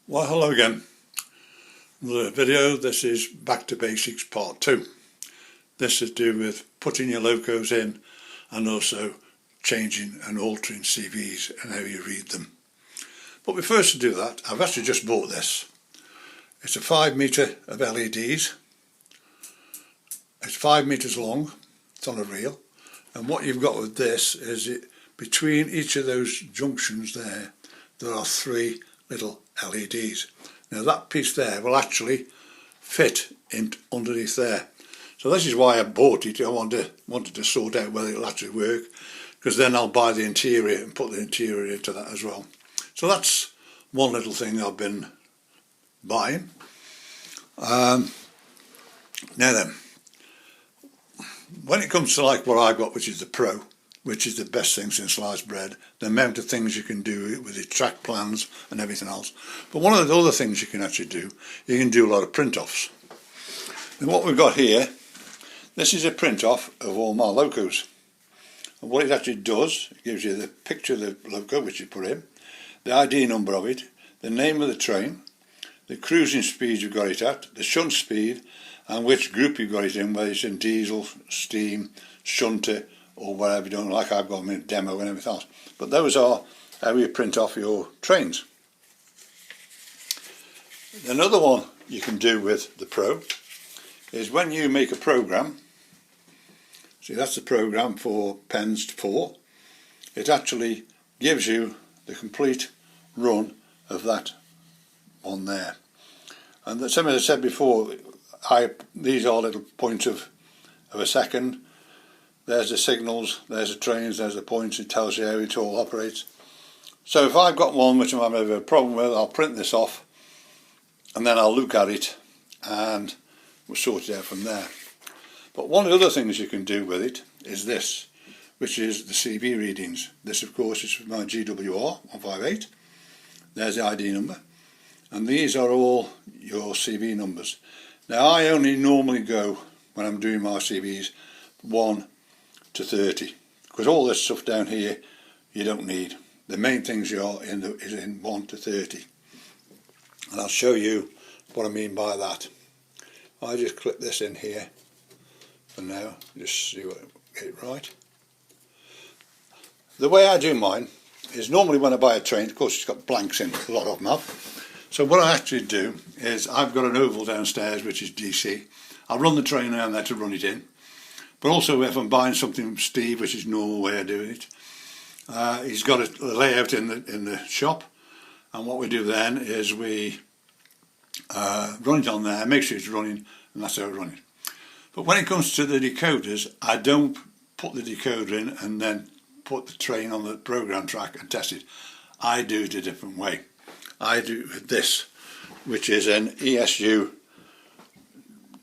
Well, hello again. The video, this is Back to Basics Part 2. This is to do with putting your locos in and also changing and altering CVs and how you read them. But before to do that, I've actually just bought this. It's a 5 metre of LEDs. It's 5 metres long. It's on a reel. And what you've got with this is between each of those junctions there are 3 little LEDs. Now that piece there will actually fit in underneath there. So this is why I bought it. I wanted to sort out whether it'll actually work, because then I'll buy the interior and put the interior into that as well. So that's one little thing I've been buying. Now then, when it comes to like what I've got, which is the Pro, which is the best thing since sliced bread, the amount of things you can do with the track plans and everything else. But one of the other things you can actually do, you can do a lot of print-offs. And what we've got here, this is a print-off of all my locos. And what it actually does, it gives you the picture of the loco which you put in, the ID number of it, the name of the train, the cruising speed you've got it at, the shunt speed, and which group you've got it in, whether it's in diesel, steam, shunter, or whatever you don't like. I've got them in demo and everything else. But those are how you print off your trains. Another one you can do with the Pro is when you make a program. See, that's the program for pens 4. It actually gives you the complete run of that one there. And as I said before, these are little points of a second. There's the signals, there's the trains, there's the points. It tells you how it all operates. So if I've got one which I'm having a problem with, I'll print this off and then I'll look at it and we'll sort it out from there. But one of the other things you can do with it is this, which is the CV readings. This of course is my GWR 158. There's the ID number, and these are all your CV numbers. Now I only normally go, when I'm doing my CVs, 1 to 30, because all this stuff down here you don't need. The main things is in 1 to 30, and I'll show you what I mean by that. I just clip this in here for now, just see what get it right. The way I do mine is normally when I buy a train, of course it's got blanks in, a lot of them have. So what I actually do is I've got an oval downstairs which is DC. I run the train around there to run it in. But also if I'm buying something from Steve, which is normal way of doing it, he's got a layout in the shop, and what we do then is we run it on there, make sure it's running, and that's how it's running. But when it comes to the decoders, I don't put the decoder in and then put the train on the program track and test it. I do it a different way. I do it with this, which is an Esu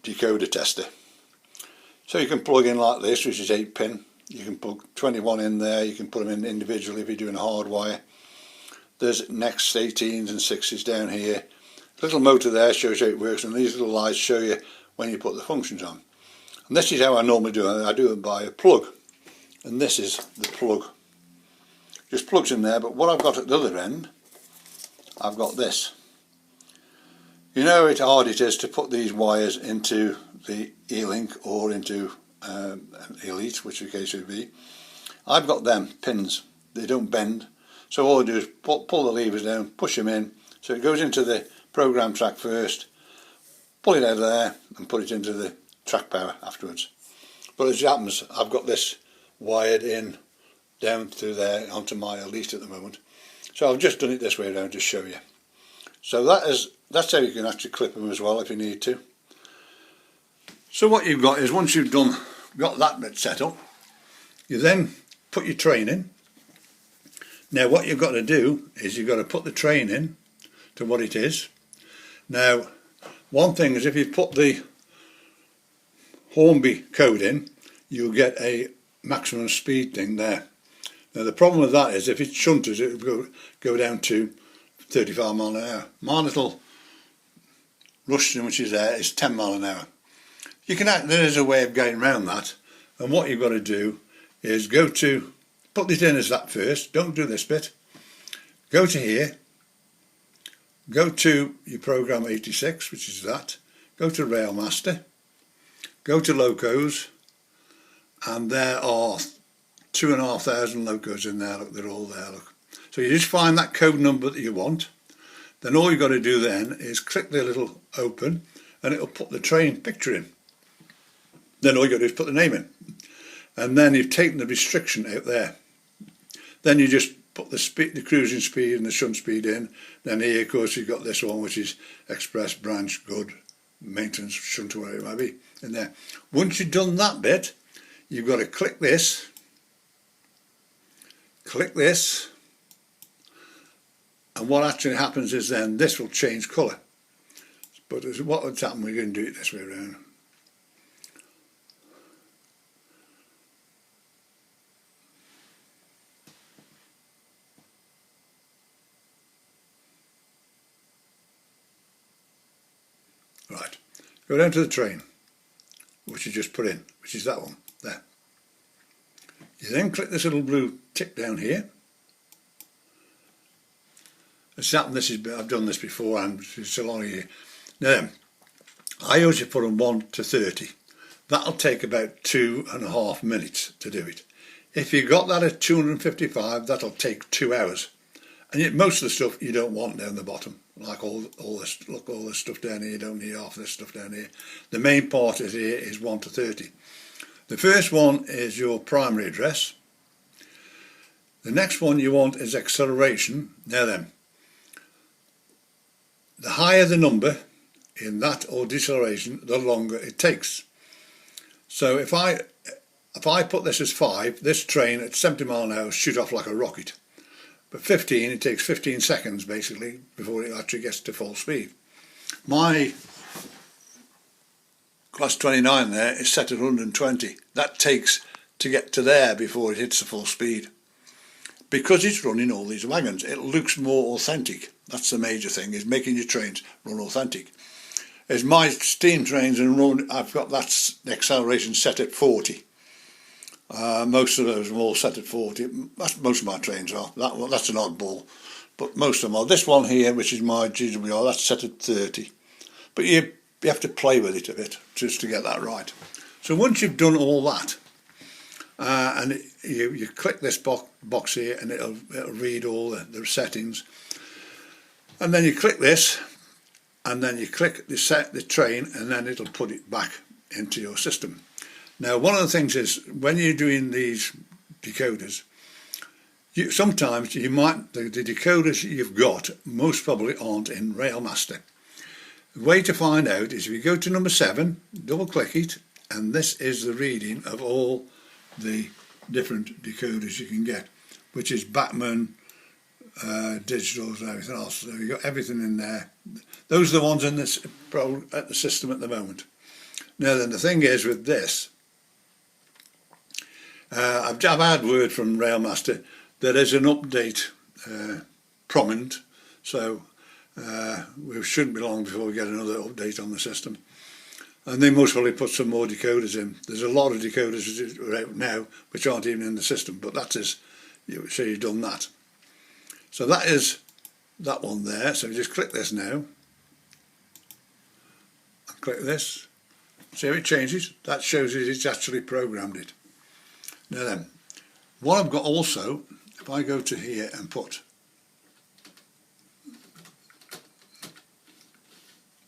Decoder Tester. So you can plug in like this, which is 8 pin. You can plug 21 in there. You can put them in individually if you're doing a hard wire. There's next 18s and 6s down here. Little motor there shows you how it works, and these little lights show you when you put the functions on. And this is how I normally do it. I do it by a plug, and this is the plug. Just plugs in there. But what I've got at the other end, I've got this. You know how hard it is to put these wires into the E-Link or into Elite, which the case would be. I've got them pins. They don't bend. So all I do is pull the levers down, push them in. So it goes into the program track first, pull it out of there and put it into the track power afterwards. But as it happens, I've got this wired in down through there onto my Elite at the moment. So I've just done it this way around to show you. So that's how you can actually clip them as well if you need to. So what you've got is, once you've got that bit set up, you then put your train in. Now what you've got to do is you've got to put the train in to what it is. Now one thing is, if you put the Hornby code in, you'll get a maximum speed thing there. Now the problem with that is if it's shunters, it will go down to 35 mile an hour. My little Rushton, which is there, is 10 mile an hour. There is a way of getting around that, and what you've got to do is put this in as that first. Don't do this bit. Go to here, go to your program 86, which is that, go to Railmaster, go to locos, and there are 2,500 locos in there. Look, they're all there. Look. So you just find that code number that you want. Then all you've got to do then is click the little open, and it'll put the train picture in. Then all you've got to do is put the name in, and then you've taken the restriction out there. Then you just put the speed, the cruising speed and the shunt speed in. Then here, of course, you've got this one, which is express, branch, good, maintenance, shunt, or whatever it might be in there. Once you've done that bit, you've got to click this, and what actually happens is then this will change colour. But what would happen, we're going to do it this way around. Right, go down to the train, which you just put in, which is that one, there. You then click this little blue tick down here. It's happened, I've done this before, and it's a lot of you. Now, I usually put them 1 to 30. That'll take about 2.5 minutes to do it. If you got that at 255, that'll take 2 hours. And yet most of the stuff you don't want down the bottom, like all this. Look, all this stuff down here. You don't need half this stuff down here. The main part is here is 1 to 30. The first one is your primary address. The next one you want is acceleration. Now then, the higher the number in that or deceleration, the longer it takes. So if I put this as 5, this train at 70 miles an hour shoot off like a rocket. But 15, it takes 15 seconds basically before it actually gets to full speed. My class 29 there is set at 120. That takes to get to there before it hits the full speed. Because it's running all these wagons, it looks more authentic. That's the major thing, is making your trains run authentic. As my steam trains and run, I've got the acceleration set at 40. Most of those are all set at 40. Most of my trains are. That's an oddball, but most of them are. This one here, which is my GWR, that's set at 30. But you have to play with it a bit just to get that right. So once you've done all that, and you click this box here, and it'll read all the settings, and then you click this, and then you click the train, and then it'll put it back into your system. Now, one of the things is when you're doing these decoders, sometimes you might the decoders you've got most probably aren't in Railmaster. The way to find out is if you go to number 7, double click it, and this is the reading of all the different decoders you can get, which is Batman, digitals and everything else. So you've got everything in there. Those are the ones in this at the system at the moment. Now then, the thing is with this, I've had word from Railmaster there is an update prominent, so we shouldn't be long before we get another update on the system. And they most probably put some more decoders in. There's a lot of decoders out now which aren't even in the system, but that is, so you've done that. So that is that one there. So you just click this now, and click this. See how it changes? That shows you it's actually programmed it. Now then, what I've got also, if I go to here and put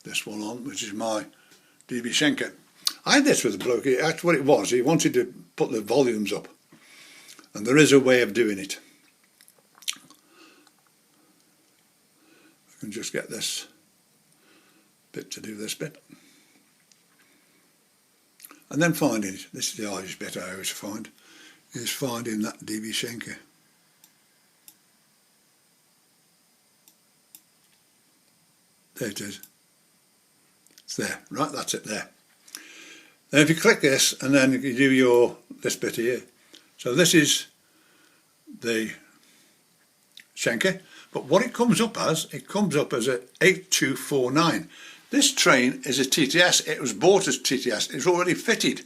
this one on, which is my DB Schenker. I had this with a bloke. That's what it was. He wanted to put the volumes up, and there is a way of doing it. I can just get this bit to do this bit, and then finding it. This is the hardest bit I always find, is finding that DB Schenker. There it is. It's there, right? That's it there. Then if you click this, and then you do this bit here. So this is the Schenker, but what it comes up as a 8249. This train is a TTS. It was bought as TTS. It's already fitted.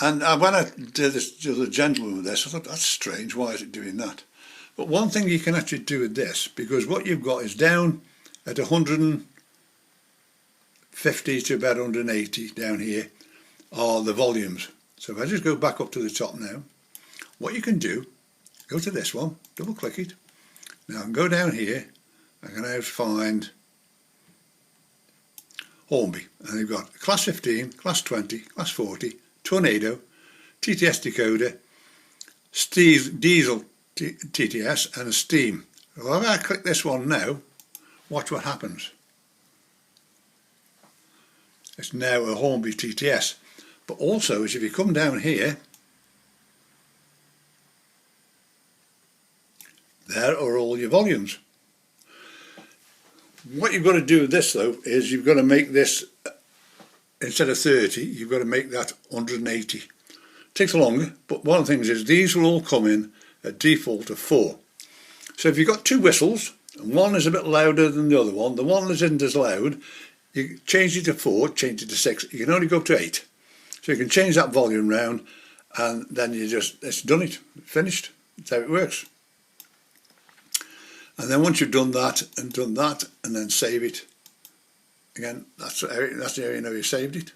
And when I did this to the gentleman with this, I thought, that's strange. Why is it doing that? But one thing you can actually do with this, because what you've got is down at 150 to about 180 down here are the volumes. So if I just go back up to the top now, what you can do, go to this one, double click it. Now I can go down here, I can now find Hornby, and they've got class 15, class 20, class 40, tornado, TTS decoder, diesel TTS and a steam. Well, if I click this one now, watch what happens. It's now a Hornby TTS. But also, if you come down here, there are all your volumes. What you've got to do with this though is you've got to make this, instead of 30, you've got to make that 180. It takes longer, but one of the things is these will all come in at default of 4. So if you've got 2 whistles, and one is a bit louder than the other one, the one that isn't as loud, you change it to 4, change it to 6, you can only go up to 8. So you can change that volume round, and then it's done it, finished. That's how it works. And then once you've done that, and then save it, again, that's how you know you saved it.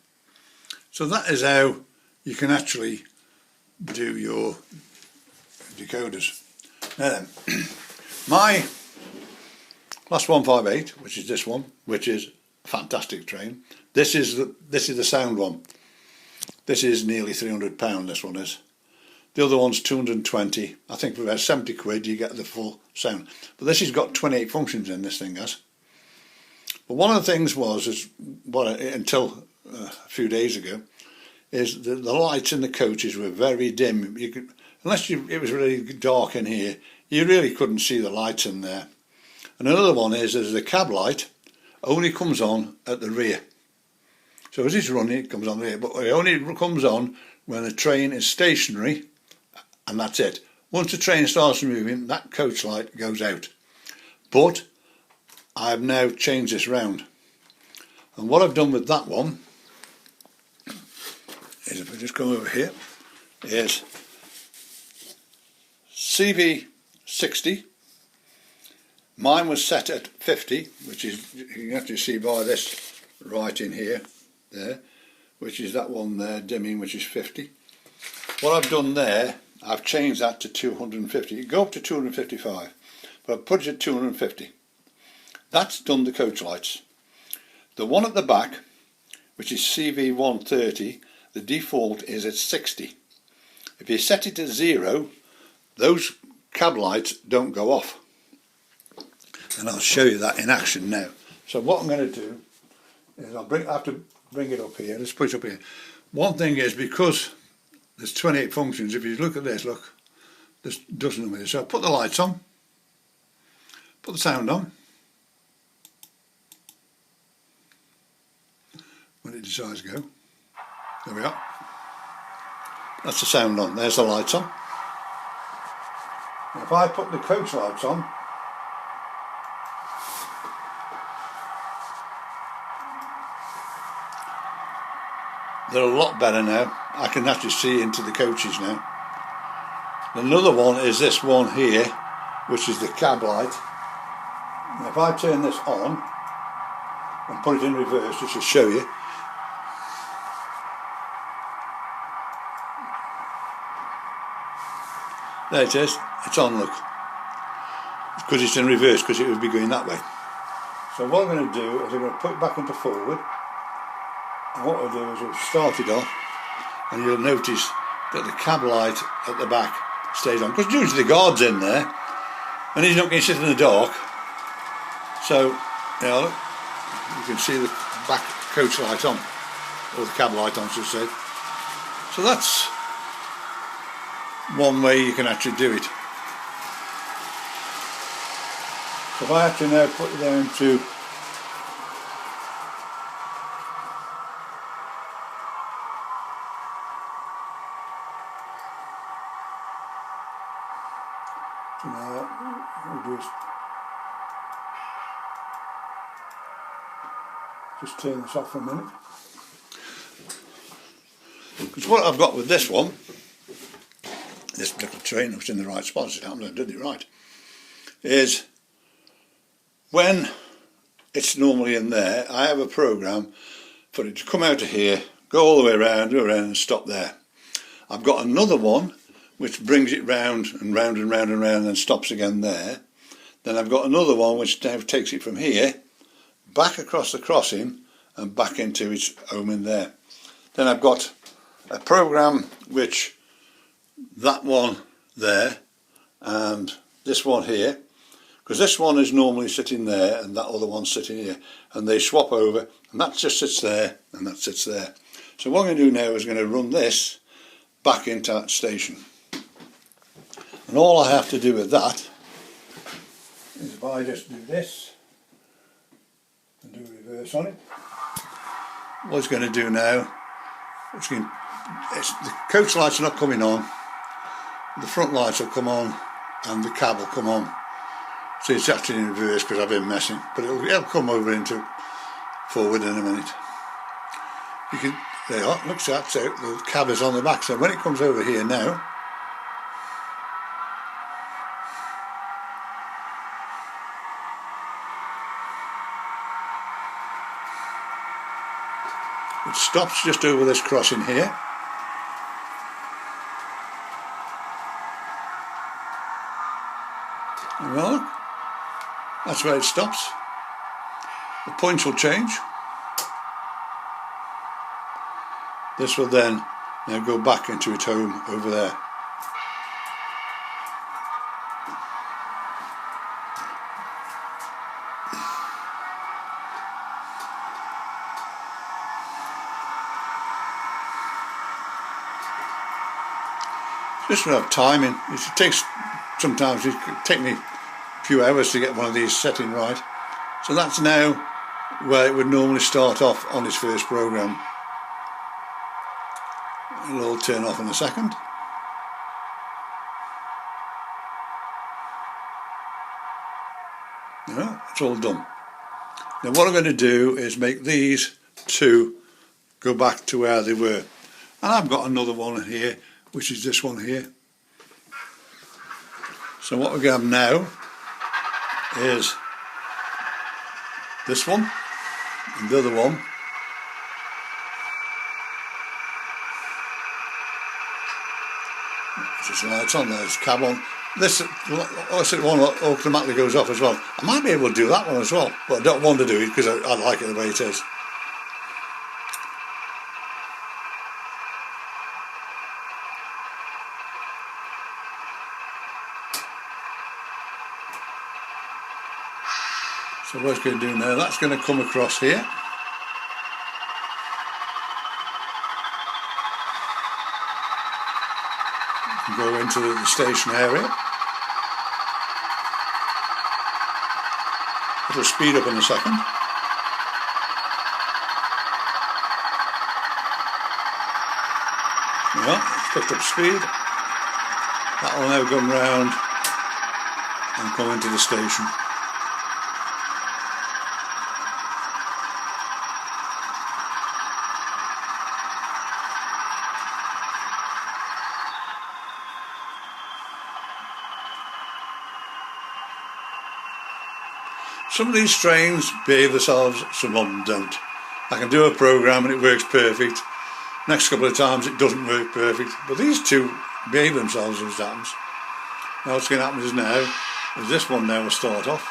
So that is how you can actually do your decoders. Now then, my class 158, which is this one, which is a fantastic train. This is the sound one. This is nearly £300, this one is. The other one's 220. I think for about 70 quid you get the full sound. But this has got 28 functions in, this thing has. But one of the things until a few days ago, is that the lights in the coaches were very dim. It was really dark in here, you really couldn't see the lights in there. And another one is the cab light only comes on at the rear. So as it's running, it comes on the rear, but it only comes on when the train is stationary, and that's it. Once the train starts moving, that coach light goes out. But I've now changed this round. And what I've done with that one is, if I just come over here, is CV60. Mine was set at 50, which is, you can actually see by this right in here, there, which is that one there, dimming, which is 50. What I've done there, I've changed that to 250. You go up to 255, but I've put it at 250. That's done the coach lights. The one at the back, which is CV130, the default is at 60. If you set it to 0, those cab lights don't go off. And I'll show you that in action now. So what I'm going to do is I have to bring it up here. Let's put it up here. One thing is, because there's 28 functions, if you look at this, look, there's dozens of them. So I'll put the lights on, put the sound on. When it decides to go, there we are. That's the sound on. There's the lights on. If I put the coach lights on, they're a lot better now. I can actually see into the coaches now. Another one is this one here, which is the cab light. Now if I turn this on and put it in reverse, just to show you. There it is, it's on, look. Because it's in reverse, because it would be going that way. So what I'm going to do is I'm going to put it back into forward. And what we'll do is we'll start it off, and you'll notice that the cab light at the back stays on, because usually the guard's in there and he's not going to sit in the dark. So, you know, you can see the back coach light on, or the cab light on, should I say. So that's one way you can actually do it. So if I actually now put it down to just turn this off for a minute. Because what I've got with this one, this little train, was in the right spot, so I did it right. is when it's normally in there, I have a program for it to come out of here, go all the way around, go around and stop there. I've got another one which brings it round and round and round and round and then stops again there. Then I've got another one which now takes it from here, back across the crossing and back into its home in there. Then I've got a program which, that one there and this one here, because this one is normally sitting there and that other one's sitting here, and they swap over and that just sits there and that sits there. So what I'm going to do now is going to run this back into that station, and all I have to do with that is if I just do this and do reverse on it, what it's going to do now, the coach lights are not coming on, the front lights will come on and the cab will come on. So it's actually in reverse because I've been messing, but it'll come over into forward in a minute. You can, there you are, looks at, so the cab is on the back, so when it comes over here now, it stops just over this crossing here. Well, look, that's where it stops. The points will change. This will then now go back into its home over there. Just enough timing. It takes, sometimes it could take me a few hours to get one of these setting right. So that's now where it would normally start off on its first program. It'll all turn off in a second. Yeah, it's all done. Now what I'm going to do is make these two go back to where they were. And I've got another one here, which is this one here. So what we're going to have now is this one and the other one. There's lights on, there's cab on. This one automatically goes off as well. I might be able to do that one as well, but I don't want to do it because I like it the way it is. So what it's going to do now, that's going to come across here. Go into the station area. It'll speed up in a second. Yeah, it's picked up speed. That will now come round and come into the station. Some of these trains behave themselves, some of them don't. I can do a program and it works perfect. Next couple of times it doesn't work perfect. But these two behave themselves as it happens. Now what's going to happen is now, is this one now will start off.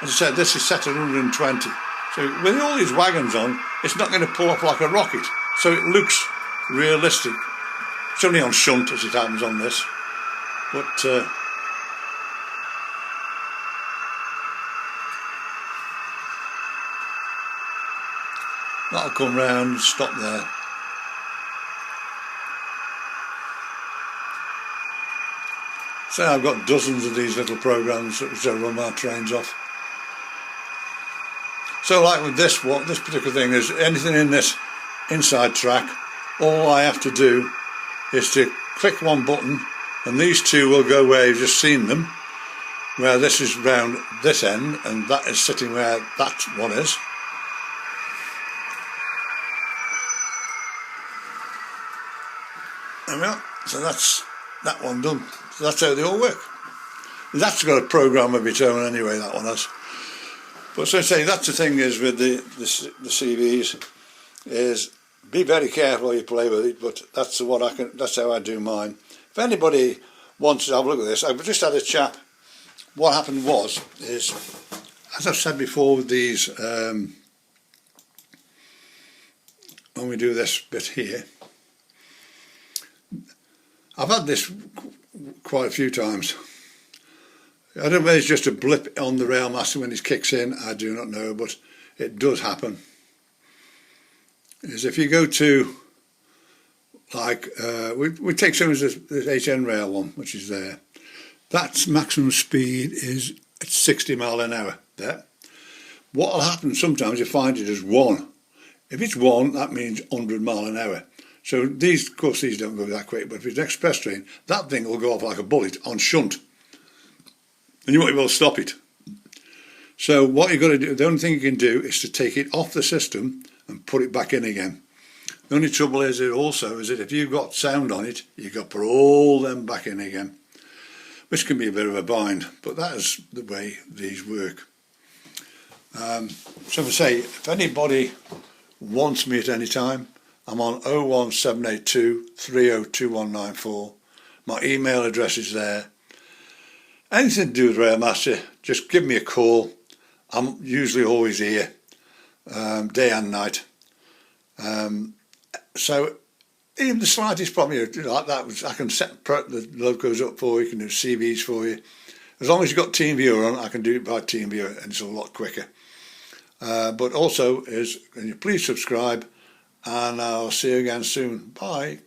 As I said, this is set at 120. So with all these wagons on, it's not going to pull off like a rocket. So it looks realistic. It's only on shunt as it happens on this. But that'll come round and stop there. So I've got dozens of these little programs which I run my trains off. So like with this one, this particular thing, is anything in this inside track, all I have to do is to click one button and these two will go where you've just seen them, where this is round this end and that is sitting where that one is. There we are. So that's that one done. that's how they all work. That's got a program of its own anyway, that one has. But so I say, that's the thing is with the CVs, is be very careful how you play with it, but that's how I do mine. If anybody wants to have a look at this, I've just had a chat. What happened is, as I've said before with these, when we do this bit here, I've had this quite a few times. I don't know whether it's just a blip on the railmaster when it kicks in, I do not know, but it does happen. Is if you go to, like, we take some of this HN rail one, which is there. That's maximum speed is at 60 mile an hour there. What will happen sometimes, you find it as 1. If it's 1, that means 100 mile an hour. So these, of course, these don't go that quick, but if it's an express train, that thing will go off like a bullet on shunt. And you won't be able to stop it. So what you've got to do, the only thing you can do is to take it off the system and put it back in again. The only trouble is that if you've got sound on it, you've got to put all them back in again, which can be a bit of a bind, but that is the way these work. So I say, if anybody wants me at any time, I'm on 01782 302194. My email address is there. Anything to do with Railmaster, just give me a call. I'm usually always here, day and night. So even the slightest problem like that, I can set the locos up for you, can do CVs for you. As long as you've got TeamViewer on, I can do it by TeamViewer, and it's a lot quicker. But also can you please subscribe, and I'll see you again soon. Bye.